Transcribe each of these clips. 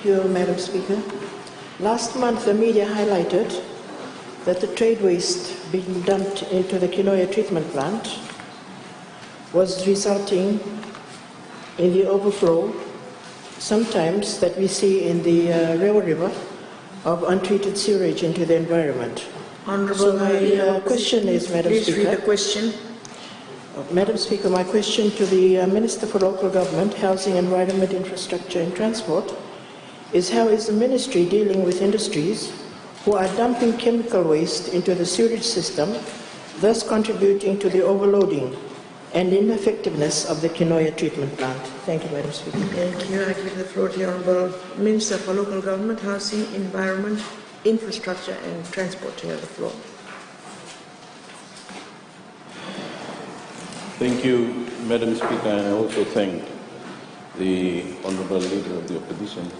Thank you, Madam Speaker. Last month, the media highlighted that the trade waste being dumped into the Kinoya Treatment Plant was resulting in the overflow, sometimes that we see in the Rewa River, of untreated sewage into the environment. Honourable, so my question is, Madam please Speaker. Read the question. Madam Speaker, my question to the Minister for Local Government, Housing, Environment, Infrastructure and Transport is how is the Ministry dealing with industries who are dumping chemical waste into the sewage system, thus contributing to the overloading and ineffectiveness of the Kinoya Treatment Plant? Thank you, Madam Speaker. Thank you. I give the floor to the Honourable Minister for Local Government, Housing, Environment, Infrastructure and Transport. You have the floor. Thank you, Madam Speaker, and I also thank the Honourable Leader of the Opposition.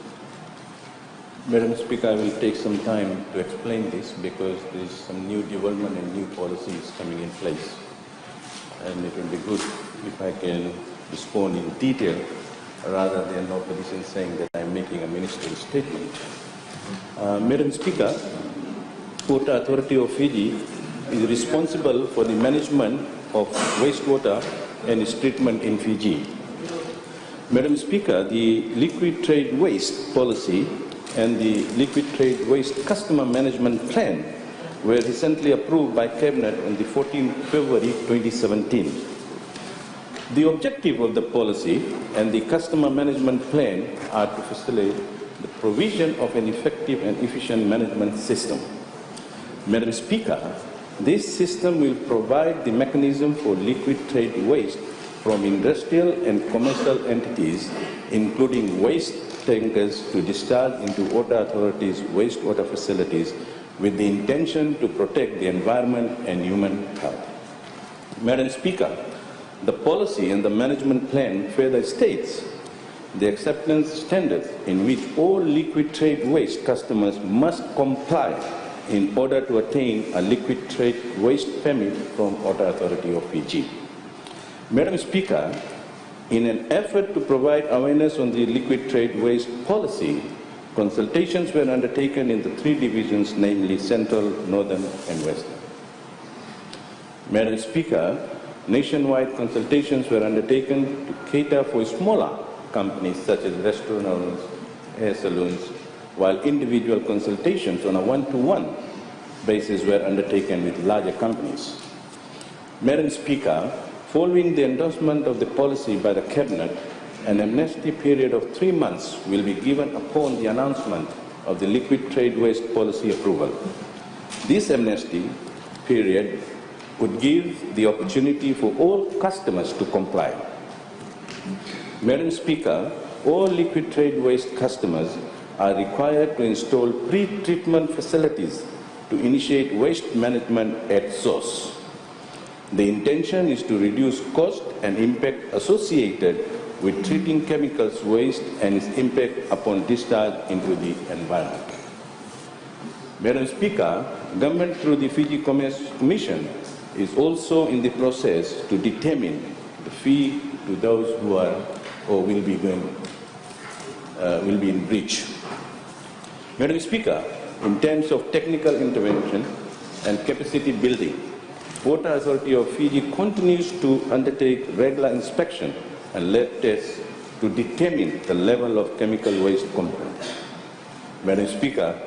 Madam Speaker, I will take some time to explain this because there is some new development and new policies coming in place. And it will be good if I can respond in detail rather than the Opposition saying that I am making a ministerial statement. Madam Speaker, Water Authority of Fiji is responsible for the management of wastewater and its treatment in Fiji. Madam Speaker, the liquid trade waste policy and the liquid trade waste customer management plan were recently approved by Cabinet on the 14th February 2017. The objective of the policy and the customer management plan are to facilitate the provision of an effective and efficient management system. Madam Speaker, this system will provide the mechanism for liquid trade waste from industrial and commercial entities, including waste tankers, to discharge into water authorities' wastewater facilities with the intention to protect the environment and human health. Madam Speaker, the policy and the management plan further states the acceptance standards in which all liquid trade waste customers must comply in order to attain a liquid trade waste permit from Water Authority of Fiji. Madam Speaker, in an effort to provide awareness on the liquid trade waste policy, consultations were undertaken in the three divisions, namely Central, Northern and Western. Madam Speaker, nationwide consultations were undertaken to cater for smaller companies such as restaurant owners, hair salons, while individual consultations on a one-to-one basis were undertaken with larger companies. Madam Speaker, following the endorsement of the policy by the Cabinet, an amnesty period of 3 months will be given upon the announcement of the liquid trade waste policy approval. This amnesty period would give the opportunity for all customers to comply. Madam Speaker, all liquid trade waste customers are required to install pre-treatment facilities to initiate waste management at source. The intention is to reduce cost and impact associated with treating chemicals waste and its impact upon discharge into the environment. Madam Speaker, Government through the Fiji Commerce Commission is also in the process to determine the fee to those who are or will be in breach. Madam Speaker, in terms of technical intervention and capacity building, Water Authority of Fiji continues to undertake regular inspection and lab tests to determine the level of chemical waste content. Madam Speaker,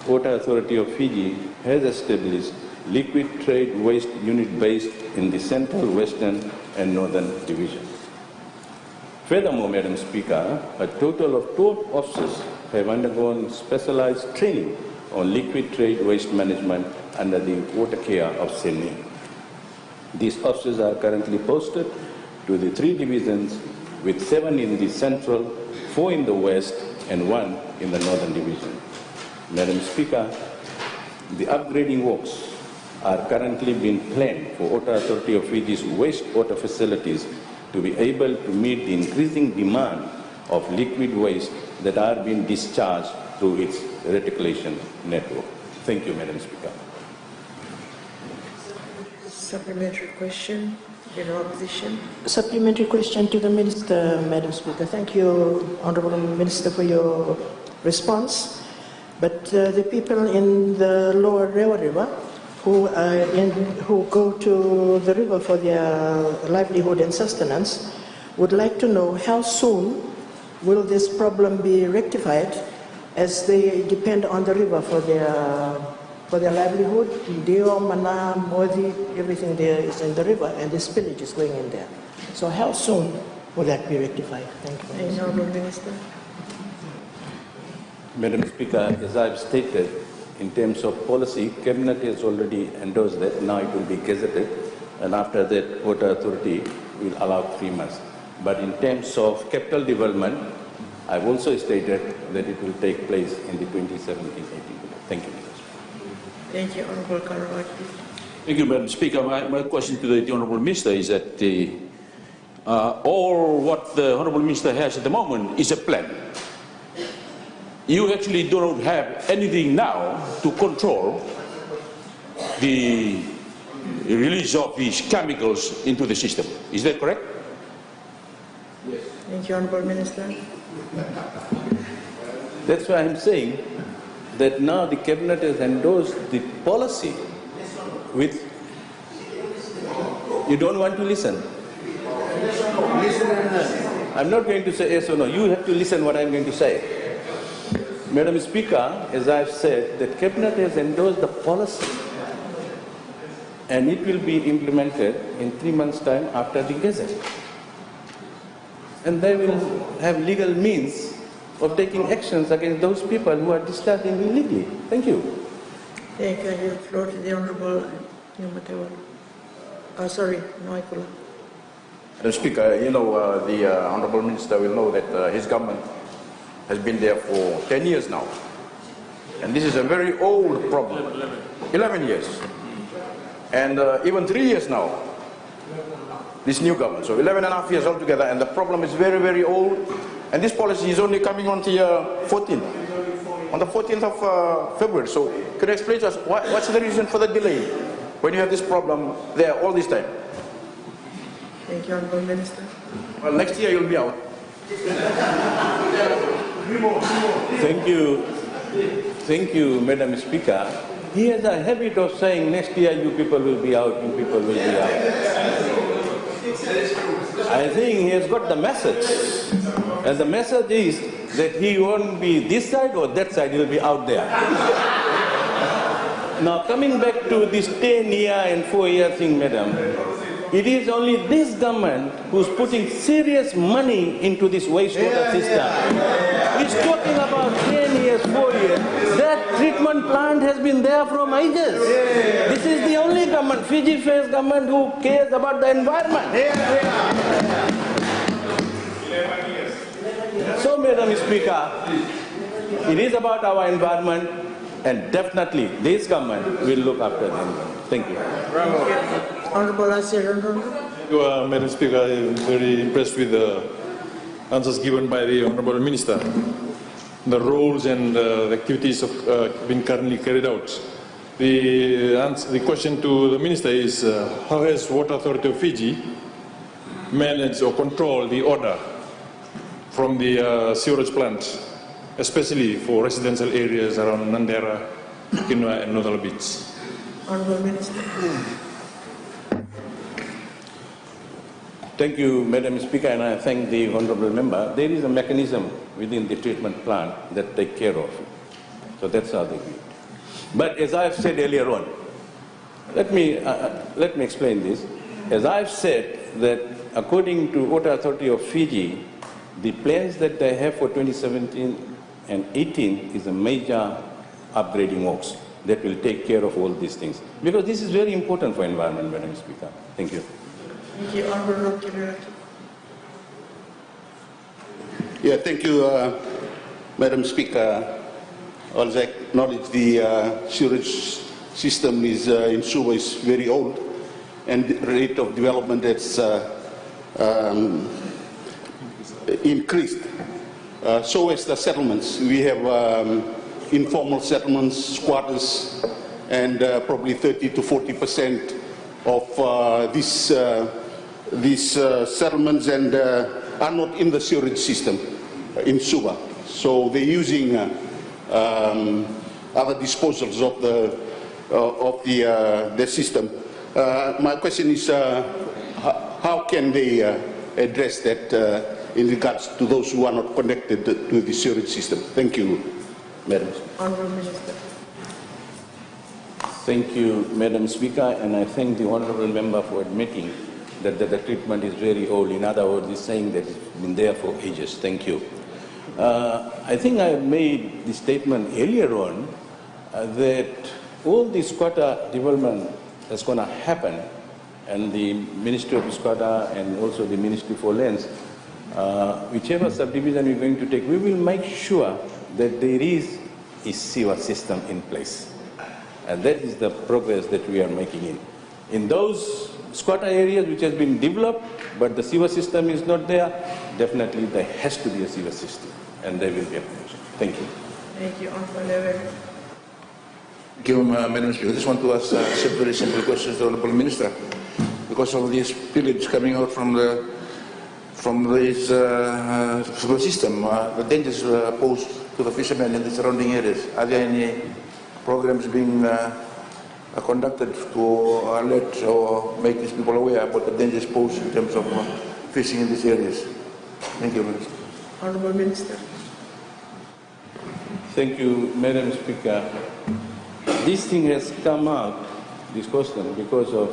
Water Authority of Fiji has established liquid trade waste unit based in the Central, Western and Northern Division. Furthermore, Madam Speaker, a total of 12 officers have undergone specialized training on liquid trade waste management under the water care of Sydney. These officers are currently posted to the 3 divisions, with 7 in the Central, 4 in the West and 1 in the Northern Division. Madam Speaker, the upgrading works are currently being planned for Water Authority of Fiji's wastewater facilities to be able to meet the increasing demand of liquid waste that are being discharged through its reticulation network. Thank you, Madam Speaker. Supplementary question, General Opposition. Supplementary question to the Minister, Madam Speaker. Thank you, Honourable Minister, for your response, but the people in the lower Rewa River who go to the river for their livelihood and sustenance would like to know how soon will this problem be rectified, as they depend on the river for their livelihood. Dio, Mana, Modi, everything there is in the river, and the spillage is going in there. So how soon will that be rectified? Thank you. Honourable Minister. Madam Speaker, as I've stated, in terms of policy, Cabinet has already endorsed that. Now it will be gazetted, and after that, Water Authority will allow 3 months. But in terms of capital development, I've also stated that it will take place in the 2017-18. Thank you. Thank you, Honourable Karawaki. Thank you, Madam Speaker. My question to the Honourable Minister is that all what the Honourable Minister has at the moment is a plan. You actually do not have anything now to control the release of these chemicals into the system. Is that correct? Yes. Thank you, Honourable Minister. That's why I'm saying that now the Cabinet has endorsed the policy with... You don't want to listen? I'm not going to say yes or no. You have to listen what I'm going to say. Madam Speaker, as I've said, the Cabinet has endorsed the policy and it will be implemented in 3 months' time after the Gazette. And they will have legal means of taking actions against those people who are discharging illegally. Thank you. Thank you. I give the floor to the Honourable Nyumatewal. Noikula. Madam Speaker, you know, the Honourable Minister will know that his government has been there for 10 years now. And this is a very old problem. 11 years. And even 3 years now, this new government. So 11.5 years altogether, and the problem is very, very old. And this policy is only coming on the 14th. On the 14th of February. So could you explain to us what's the reason for the delay when you have this problem there all this time? Thank you, Honourable Minister. Well, next year you'll be out. Thank you, Madam Speaker. He has a habit of saying next year you people will be out, you people will be out. I think he has got the message. And the message is that he won't be this side or that side, he will be out there. Now coming back to this 10-year and 4-year thing, Madam, it is only this government who's putting serious money into this wastewater system. It's talking about 10 years, 4 years. That treatment plant has been there from ages. This is the only government, Fiji-based government, who cares about the environment. So, Madam Speaker, it is about our environment, and definitely this government will look after them. Thank you. Honourable Asir Madam Speaker, I am very impressed with the answers given by the Honourable Minister. The roles and the activities have been currently carried out. The question to the Minister is, how has Water Authority of Fiji managed or controlled the order from the sewage plant, especially for residential areas around Nandera, Kinoya and Northern Beach? Honourable Minister. Thank you, Madam Speaker, and I thank the Honourable Member. There is a mechanism within the treatment plant that take care of. So that's how they do it. But as I've said earlier on, let me explain this. As I've said that according to Water Authority of Fiji, the plans that they have for 2017 and 18 is a major upgrading works that will take care of all these things. Because this is very important for environment, Madam Speaker. Thank you. Thank you, Honourable Kinoya. Yeah, thank you, Madam Speaker. I also acknowledge the sewage system is in Suva is very old, and the rate of development has increased. So as the settlements, we have informal settlements, squatters, and probably 30 to 40% of these settlements and are not in the sewage system in Suva. So they're using other disposals of the system. My question is, how can they address that in regards to those who are not connected to the sewage system? Thank you, Madam Speaker. Honourable Minister. Thank you, Madam Speaker, and I thank the honourable member for admitting that the treatment is very old. In other words, he's saying that it's been there for ages. Thank you. I think I made the statement earlier on that all the squatter development that's going to happen, and the Ministry of Squatter and also the Ministry for Lands, whichever subdivision we're going to take, we will make sure that there is a sewer system in place. And that is the progress that we are making in those squatter areas which has been developed, but the sewer system is not there. Definitely there has to be a sewer system, and there will be a connection. Thank you. Thank you, Honourable Level. Thank you, Madam Speaker. I just want to ask some very simple questions to the Honourable Minister. Because of these spillage coming out from the system, the dangers posed to the fishermen in the surrounding areas. Are there any programs being conducted to alert or make these people aware about the dangers posed in terms of fishing in these areas? Thank you, Minister. Honourable Minister. Thank you, Madam Speaker. This thing has come out, this question, because of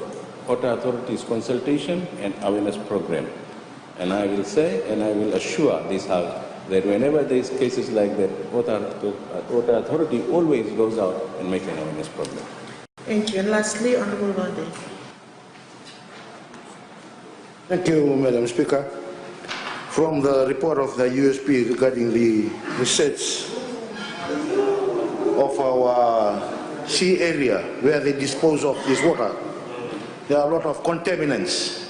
Water Authority's consultation and awareness program. And I will say, and I will assure this House, that whenever there is cases like that, Water Authority always goes out and makes an awareness program. Thank you. And lastly, Honourable Vande. Thank you, Madam Speaker. From the report of the USP regarding the research of our sea area where they dispose of this water, there are a lot of contaminants.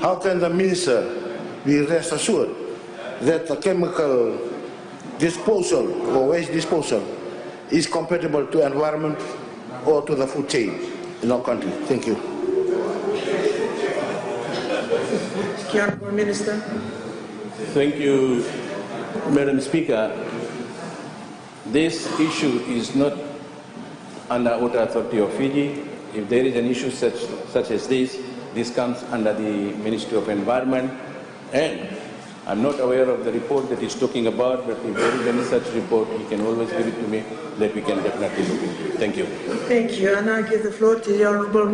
How can the Minister be rest assured that the chemical disposal or waste disposal is compatible to environment or to the food chain in our country? Thank you. Thank you, Honourable Minister. Thank you, Madam Speaker. This issue is not under Water Authority of Fiji. If there is an issue such as this comes under the Ministry of Environment, and I'm not aware of the report that he's talking about, but if there is any such report, he can always give it to me, that we can definitely look into it. Thank you. Thank you. And I give the floor to the Honourable